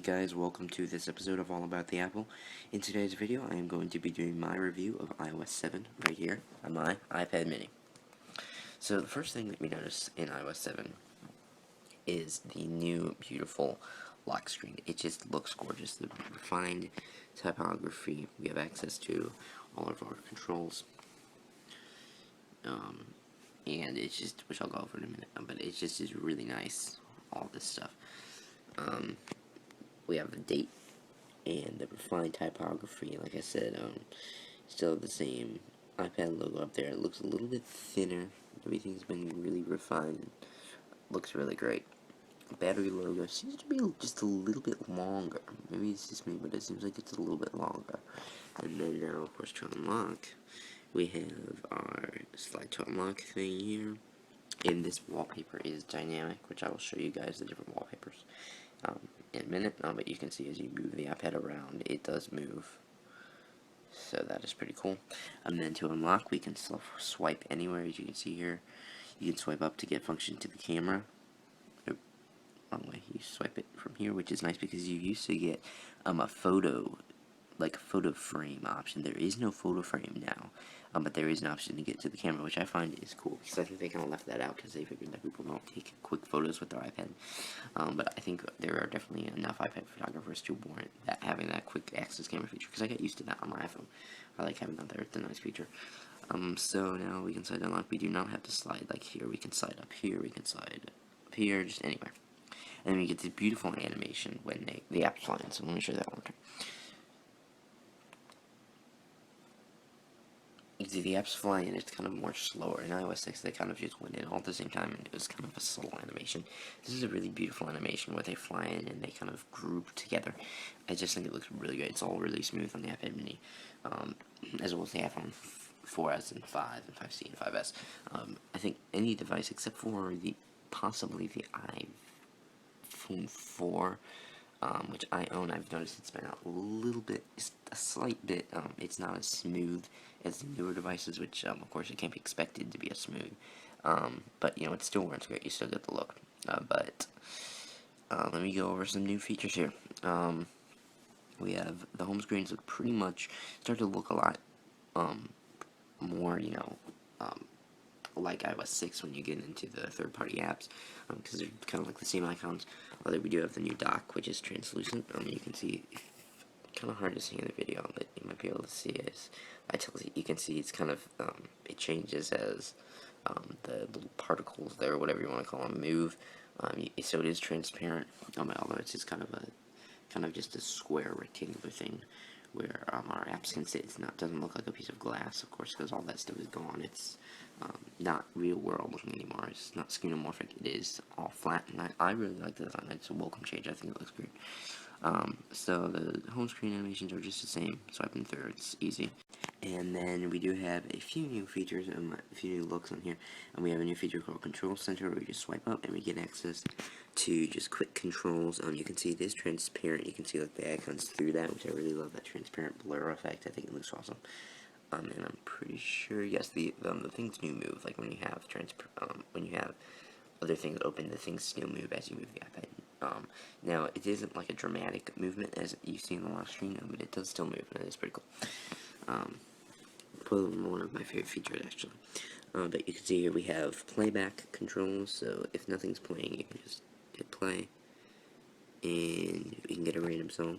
guys, welcome to this episode of All About the Apple. In today's video, I am going to be doing my review of iOS 7 right here on my iPad mini. So the first thing that we notice in iOS 7 is the new beautiful lock screen. It just looks gorgeous. The refined typography, we have access to all of our controls. And it's just, which I'll go over in a minute, but it just is really nice, all this stuff. We have the date and the refined typography. Like I said, still the same iPad logo up there. It looks a little bit thinner. Everything's been really refined. Looks really great. Battery logo seems to be just a little bit longer. Maybe it's just me, but it seems like it's a little bit longer. And then now, of course, to unlock, we have our slide to unlock thing here. And this wallpaper is dynamic, which I will show you guys the different wallpapers in a minute. But you can see as you move the iPad around, it does move. So that is pretty cool. And then to unlock, we can swipe anywhere, as you can see here. You can swipe up to get function to the camera. Nope, wrong way. You swipe it from here, which is nice because you used to get a photo, like a photo frame option. There is no photo frame now, but there is an option to get to the camera, which I find is cool, because I think they kind of left that out because they figured that people don't take quick photos with their iPad. But I think there are definitely enough iPad photographers to warrant that, having that quick access camera feature, because I get used to that on my iPhone. I like having that there. It's a nice feature. So now we can slide unlock. We do not have to slide like here. We can slide up here. We can slide up here, just anywhere. And then we get this beautiful animation when the app's flying. So let me show you that one more time. You see the app's flying, it's kind of more slower. In iOS 6, they kind of just went in all at the same time, and it was kind of a slow animation. This is a really beautiful animation where they fly in and they kind of group together. I just think it looks really good. It's all really smooth on the iPad mini, as well as the iPhone 4S and 5 and 5C and 5S. I think any device except for possibly the iPhone 4, which I own, I've noticed it's been a little bit, just a slight bit, it's not as smooth as the newer devices, which, of course, it can't be expected to be as smooth, but, you know, it still works great. You still get the look. Let me go over some new features here. We have the home screens look pretty much, start to look a lot, more, you know, like iOS 6 when you get into the third-party apps, because they're kind of like the same icons. Although we do have the new dock, which is translucent. You can see, kind of hard to see in the video, but you might be able to see it. You can see it's kind of, it changes as the little particles there, whatever you want to call them, move. So it is transparent, although it's just kind of just a square rectangular thing where our apps can sit. Doesn't look like a piece of glass, of course, because all that stuff is gone. It's not real world looking anymore. It's not skeuomorphic. It is all flat, and I really like the design. It's a welcome change. I think it looks great. So the home screen animations are just the same. Swiping through, it's easy. And then we do have a few new features, a few new looks on here. And we have a new feature called Control Center, where we just swipe up and we get access to just quick controls. You can see it is transparent. You can see like the icons through that, which I really love, that transparent blur effect. I think it looks awesome. And I'm pretty sure, yes, the things do move. Like when you have other things open, the things still move as you move the iPad. Now, it isn't like a dramatic movement as you see in the lock screen, but it does still move, and it is pretty cool. Probably one of my favorite features, actually. But you can see here we have playback controls, so if nothing's playing, you can just hit play, and you can get a random song.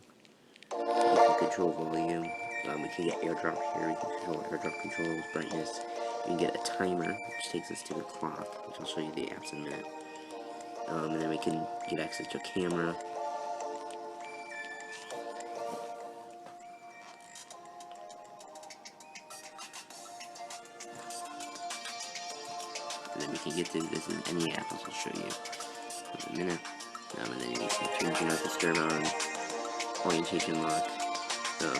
You can control volume. We can get airdrop here. We can control airdrop controls, brightness. You can get a timer, which takes us to the clock, which I'll show you the apps in a minute. And then we can get access to a camera. And then we can get to this in any app, as I'll show you in a minute. And then you can change your register on orientation lock,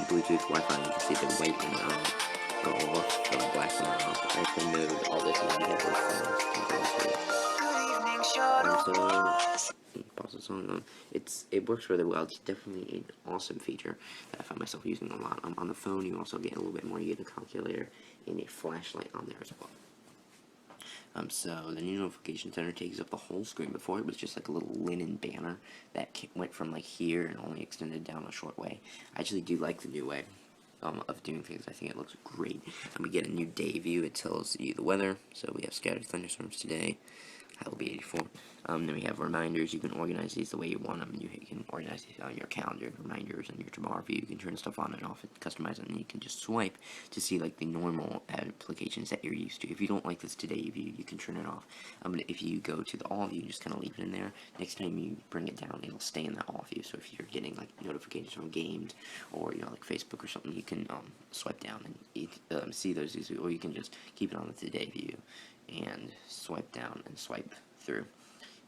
Bluetooth, Wi-Fi. You can see the white and go off, the black and off, airplane mode, all this, and then you have those controls here. So pause the song. It works really well. It's definitely an awesome feature that I find myself using a lot. On the phone, you also get a little bit more. You get a calculator and a flashlight on there as well. So the new notification center takes up the whole screen. Before it was just like a little linen banner that went from like here and only extended down a short way. I actually do like the new way of doing things. I think it looks great. And we get a new day view. It tells you the weather. So we have scattered thunderstorms today. High will be 84. Then we have reminders. You can organize these the way you want them. You can organize these on your calendar, reminders, and your tomorrow view. You can turn stuff on and off and customize it, and you can just swipe to see like the normal applications that you're used to. If you don't like this today view, you can turn it off. If you go to the all view, just kind of leave it in there. Next time you bring it down, it'll stay in that all view. So if you're getting like notifications from games or like Facebook or something, you can swipe down and see those easily, or you can just keep it on the today view and swipe down and swipe through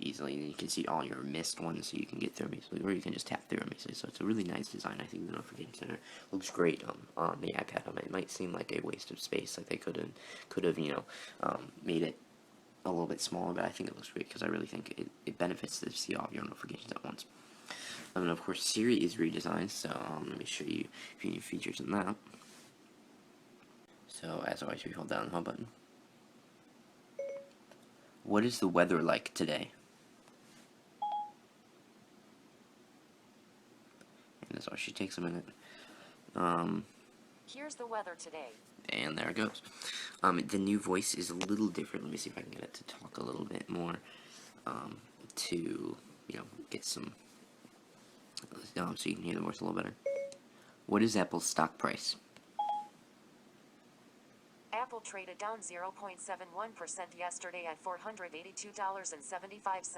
easily, and you can see all your missed ones, so you can get through them easily, or you can just tap through them easily. So it's a really nice design. I think the notification center looks great on the iPad. It might seem like a waste of space, like they could have made it a little bit smaller, but I think it looks great because I really think it benefits to see all of your notifications at once. And of course, Siri is redesigned, so let me show you a few new features in that. So as always, we hold down the home button. What is the weather like today? And this actually takes a minute. Here's the weather today. And there it goes. The new voice is a little different. Let me see if I can get it to talk a little bit more. To get some. So you can hear the voice a little better. What is Apple's stock price? Apple traded down 0.71% yesterday at $482.75.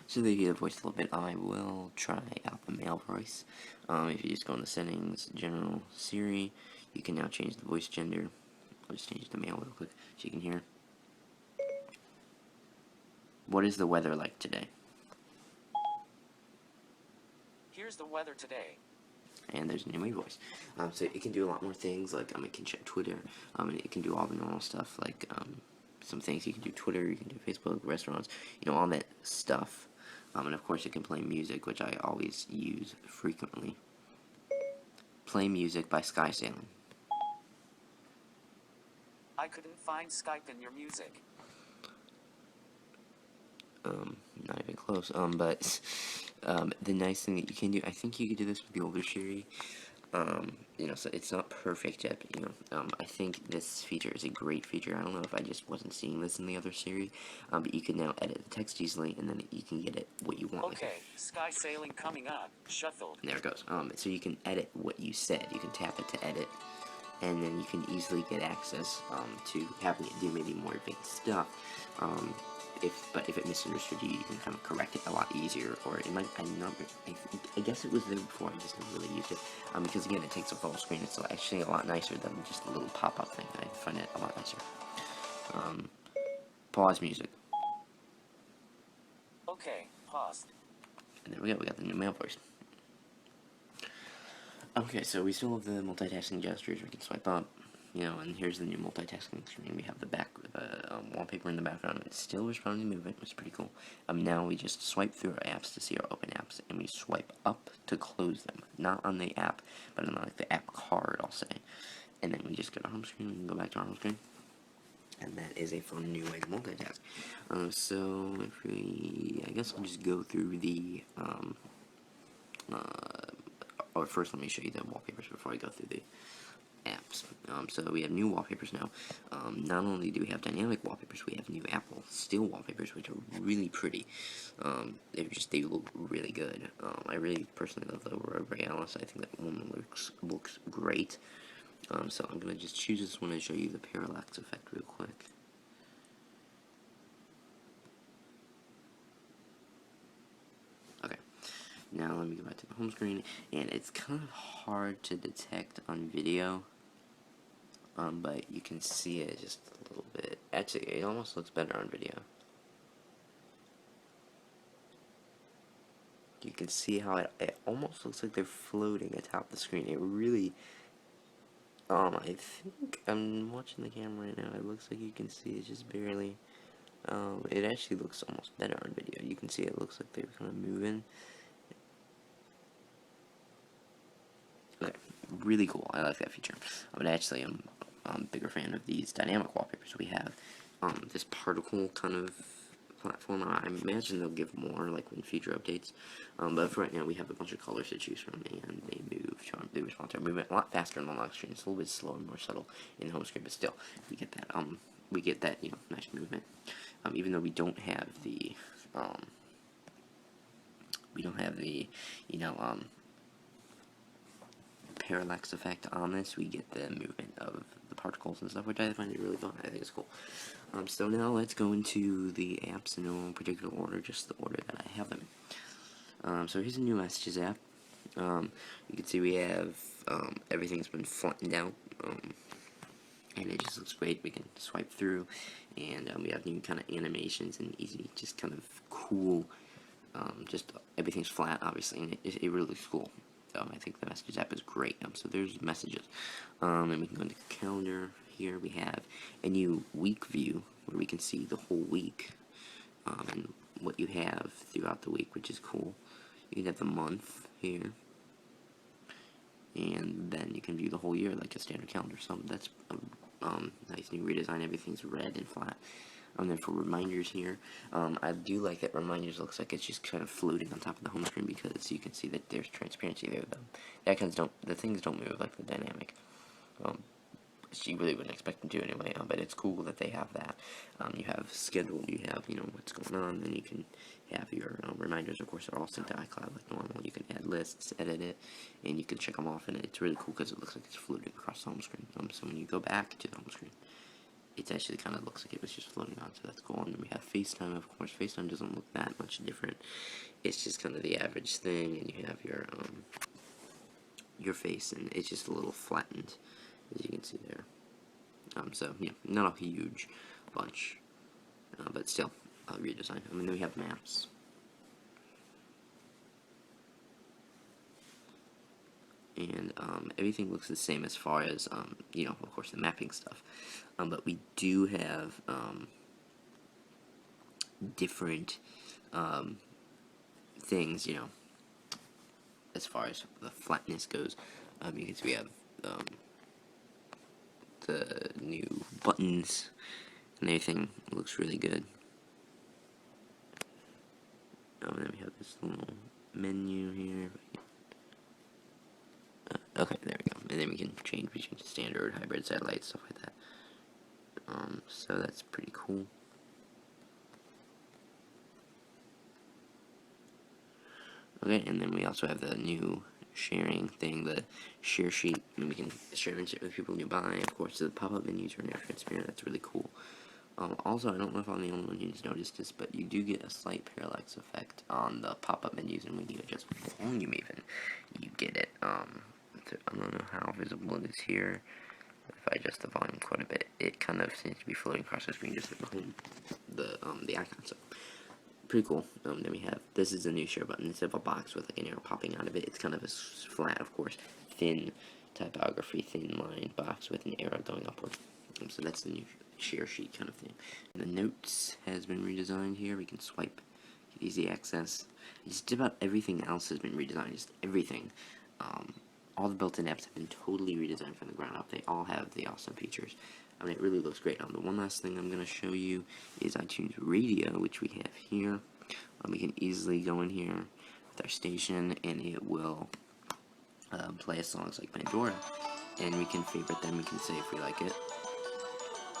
So they hear the voice a little bit. I will try out the male voice. If you just go into settings, general, Siri, you can now change the voice gender. I'll just change it to male real quick so you can hear. What is the weather like today? Here's the weather today. And there's a new voice. So it can do a lot more things, like it can check Twitter, it can do all the normal stuff, like some things you can do Twitter, you can do Facebook, restaurants, all that stuff. And of course it can play music, which I always use frequently. Play music by Sky Sailing. I couldn't find Skype in your music. Not even close. But the nice thing that you can do, I think you could do this with the older Siri. So it's not perfect yet, but I think this feature is a great feature. I don't know if I just wasn't seeing this in the other Siri, but you can now edit the text easily, and then you can get it what you want. Okay, Sky Sailing coming up. Shuffle. And there it goes. So you can edit what you said. You can tap it to edit, and then you can easily get access to having it do maybe more advanced stuff. If it misunderstood you, you can kind of correct it a lot easier, or it might. I guess it was there before. I just never really used it because again, it takes up the whole screen. It's actually a lot nicer than just a little pop-up thing. I find it a lot nicer. Pause music. Okay, pause. And there we go. We got the new male voice. Okay, so we still have the multitasking gestures. We can swipe up. And here's the new multitasking screen. We have the back wallpaper in the background. It's still responding to movement, which is pretty cool. Now we just swipe through our apps to see our open apps, and we swipe up to close them. Not on the app, but on like the app card, I'll say. And then we just go to home screen. We can go back to our home screen. And that is a fun new way to multitask. So if I guess I'll just go through the or first let me show you the wallpapers before I go through the apps. So we have new wallpapers now. Not only do we have dynamic wallpapers, we have new Apple still wallpapers, which are really pretty. They look really good. I really personally love the Aurora Borealis. I think that one looks great. So I'm gonna just choose this one and show you the parallax effect real quick. Okay. Now let me go back to the home screen, and it's kind of hard to detect on video. But you can see it just a little bit. Actually, it almost looks better on video. You can see how it almost looks like they're floating atop the screen. It really, I think I'm watching the camera right now. It looks like you can see it just barely. It actually looks almost better on video. You can see it looks like they're kind of moving. Okay, really cool. I like that feature. But actually, I'm a bigger fan of these dynamic wallpapers. We have this particle kind of platform. I imagine they'll give more like in future updates. But for right now, we have a bunch of colors to choose from, and they respond to our movement a lot faster on the lock screen. It's a little bit slower, more subtle in the home screen, but still, we get that nice movement. Even though we don't have the parallax effect on this, we get the movement of the particles and stuff, which I find it really fun. I think it's cool. So now let's go into the apps in no particular order, just the order that I have them in. So here's a new messages app. You can see we have everything's been flattened out, and it just looks great. We can swipe through, and we have new kind of animations and easy, just kind of cool. Just everything's flat, obviously, and it really looks cool. I think the messages app is great. So there's messages, and we can go into calendar. Here we have a new week view where we can see the whole week, and what you have throughout the week, which is cool. You can have the month here, and then you can view the whole year like a standard calendar. So that's nice new redesign. Everything's red and flat. And then for reminders here, I do like that reminders looks like it's just kind of floating on top of the home screen, because you can see that there's transparency there. The things don't move like the dynamic. You really wouldn't expect them to anyway, but it's cool that they have that. You have schedule, you have what's going on, then you can have your reminders. Of course, are all synced to iCloud like normal. You can add lists, edit it, and you can check them off. And it's really cool because it looks like it's floating across the home screen. So when you go back to the home screen, it actually kind of looks like it was just floating on, so that's cool. And then we have FaceTime, of course. FaceTime doesn't look that much different. It's just kind of the average thing, and you have your face, and it's just a little flattened, as you can see there. So yeah, not a huge bunch, but still redesign. Then we have maps. And everything looks the same as far as of course, the mapping stuff. But we do have different things, as far as the flatness goes. You can see we have the new buttons, and everything looks really good. And then we have this little menu here. Okay, there we go. And then we can change between standard, hybrid, satellite, stuff like that. So that's pretty cool. Okay, and then we also have the new sharing thing, the share sheet, and we can share it with people nearby. Of course, the pop-up menus are now transparent. That's really cool. Also, I don't know if I'm the only one who's noticed this, but you do get a slight parallax effect on the pop-up menus, and when you adjust volume even, you get it. I don't know how visible it is here. If I adjust the volume quite a bit, it kind of seems to be floating across the screen just like the icon. So pretty cool. Then we have, this is a new share button. Instead of a box with like an arrow popping out of it, it's kind of a flat, of course, thin typography, thin line box with an arrow going upward. So that's the new share sheet kind of thing. And the notes has been redesigned here. We can swipe, get easy access. Just about everything else has been redesigned. Just everything. All the built-in apps have been totally redesigned from the ground up. They all have the awesome features. It really looks great. The one last thing I'm going to show you is iTunes Radio, which we have here. We can easily go in here with our station, and it will play us songs like Pandora. And we can favorite them. We can say if we like it.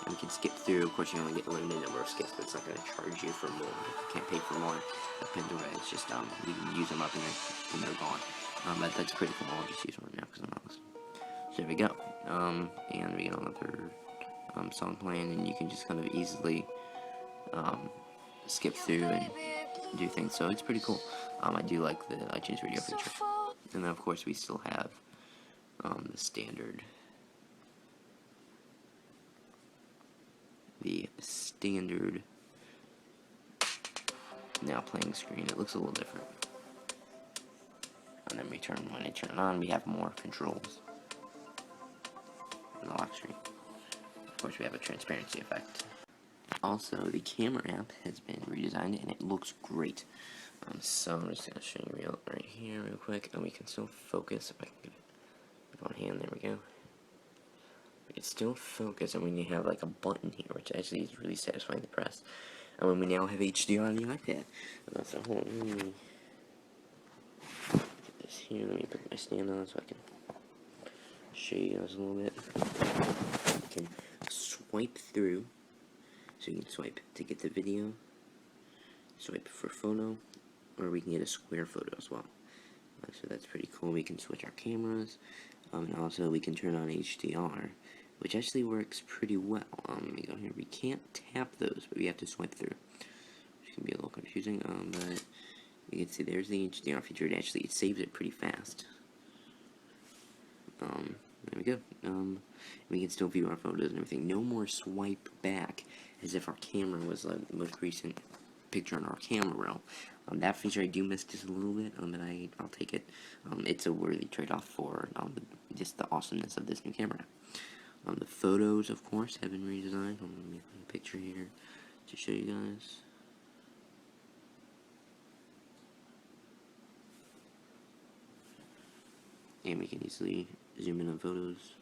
And we can skip through. Of course, you only get a limited number of skips, but it's not going to charge you for more. You can't pay for more. Like Pandora, it's just we can use them up and they're gone. But that's pretty cool. I'll just use one now because I'm not listening. So there we go. And we get another song playing, and you can just kind of easily skip through and do things. So it's pretty cool. I do like the iTunes Radio feature. And then of course we still have the standard now playing screen. It looks a little different. And then when I turn it on, we have more controls in the lock screen. Of course, we have a transparency effect. Also, the camera app has been redesigned, and it looks great. So I'm just going to show you right here real quick, and we can still focus. If I can get it with one hand, there we go. We it's still focused, and when you have like a button here, which actually is really satisfying to press. And when we now have HDR on the iPad. So hold on, let me put this here, let me put my stand on so I can show you guys a little bit. You can swipe through, so you can swipe to get the video, swipe for photo, or we can get a square photo as well. So that's pretty cool. We can switch our cameras, and also we can turn on HDR, which actually works pretty well. Let me go here. We can't tap those, but we have to swipe through, which can be a little confusing. But you can see there's the HDR feature. It saves it pretty fast. There we go. We can still view our photos and everything. No more swipe back as if our camera was like the most recent picture on our camera roll. That feature I do miss just a little bit, but I'll take it. It's a worthy trade-off for just the awesomeness of this new camera. The photos, of course, have been redesigned. Let me put a picture here to show you guys. And we can easily zoom in on photos.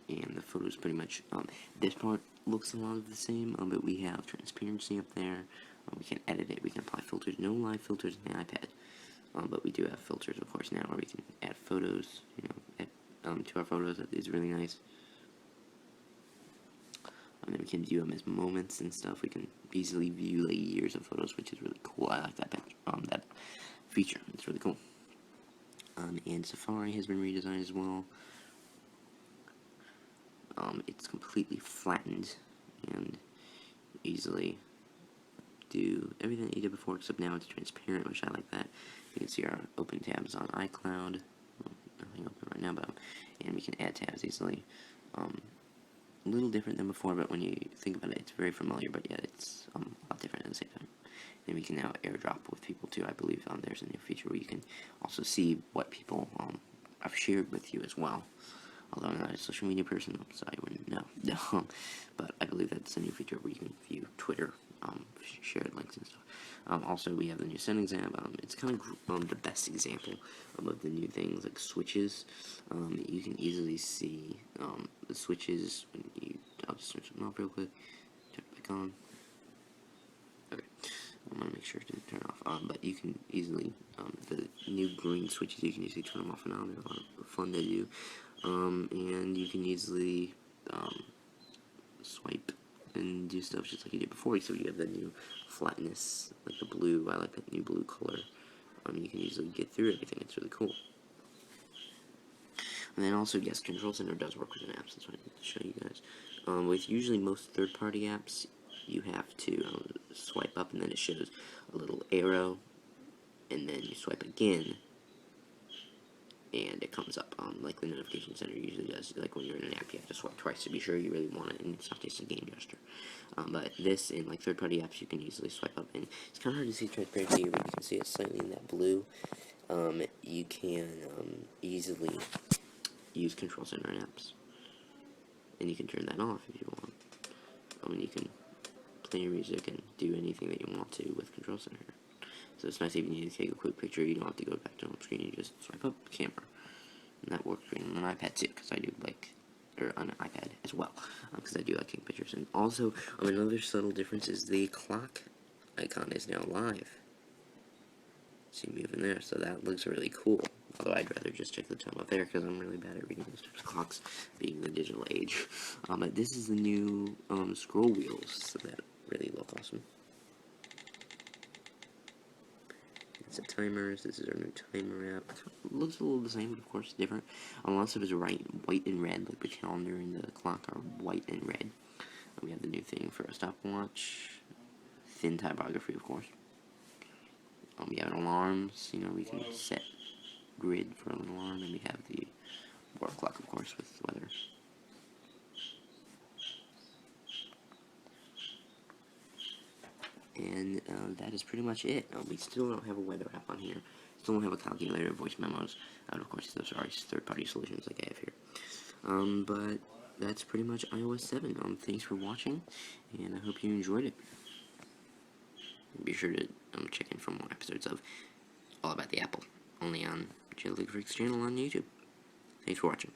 And the photos pretty much, this part looks a lot of the same, but we have transparency up there. We can edit it, we can apply filters. No live filters in the iPad, but we do have filters, of course, now where we can add photos, to our photos. That is really nice. And then we can view them as moments and stuff. We can easily view like years of photos, which is really cool. I like that that feature. It's really cool. And Safari has been redesigned as well. It's completely flattened and easily do everything that you did before, except now it's transparent, which I like that. You can see our open tabs on iCloud. Nothing open right now, and we can add tabs easily. A little different than before, but when you think about it, it's very familiar, but yet it's a lot different at the same time. And we can now airdrop with people too, I believe. There's a new feature where you can also see what people have shared with you as well. Although I'm not a social media person, so I wouldn't know. But I believe that's a new feature where you can view Twitter, shared links and stuff. Also, we have the new settings app. It's kind of the best example of the new things, like switches. You can easily see the switches when you. I'll just switch them off real quick. Turn it back on. Okay. I'm gonna make sure to turn it off. But you can easily the new green switches. You can usually turn them off and on. They're a lot of fun to do. And you can easily swipe and do stuff just like you did before. So you have the new flatness, like the blue. I like that new blue color. You can easily get through everything. It's really cool. And then also, yes, Control Center does work with an apps. That's what I need to show you guys. With usually most third-party apps, you have to swipe up, and then it shows a little arrow, and then you swipe again, and it comes up, like the notification center usually does. Like when you're in an app, you have to swipe twice to be sure you really want it, and it's not just a game gesture. But this, in like third-party apps, you can easily swipe up, and it's kind of hard to see transparency here, but you can see it slightly in that blue. You can easily use Control Center in apps, and you can turn that off if you want. You can play your music and do anything that you want to with Control Center. So it's nice if you need to take a quick picture, you don't have to go back to home screen, you just swipe up camera. And that works great on an iPad too, because I do like, or on an iPad as well, because I do like taking pictures. And also, another subtle difference is the clock icon is now live. See me moving there, so that looks really cool. Although I'd rather just check the time up there, because I'm really bad at reading those types of clocks, being the digital age. But this is the new scroll wheels that really look awesome. Set timers. This is our new timer app. It looks a little the same, but of course different. Lots of it is white and red, like the calendar and the clock are white and red. We have the new thing for a stopwatch. Thin typography, of course. We have an alarms. We can set grid for an alarm, and we have the work clock, of course, with weather. And that is pretty much it. We still don't have a weather app on here. Still don't have a calculator, voice memos. And of course, those are third-party solutions like I have here. But that's pretty much iOS 7. Thanks for watching, and I hope you enjoyed it. Be sure to check in for more episodes of All About the Apple, only on Jelly Freaks channel on YouTube. Thanks for watching.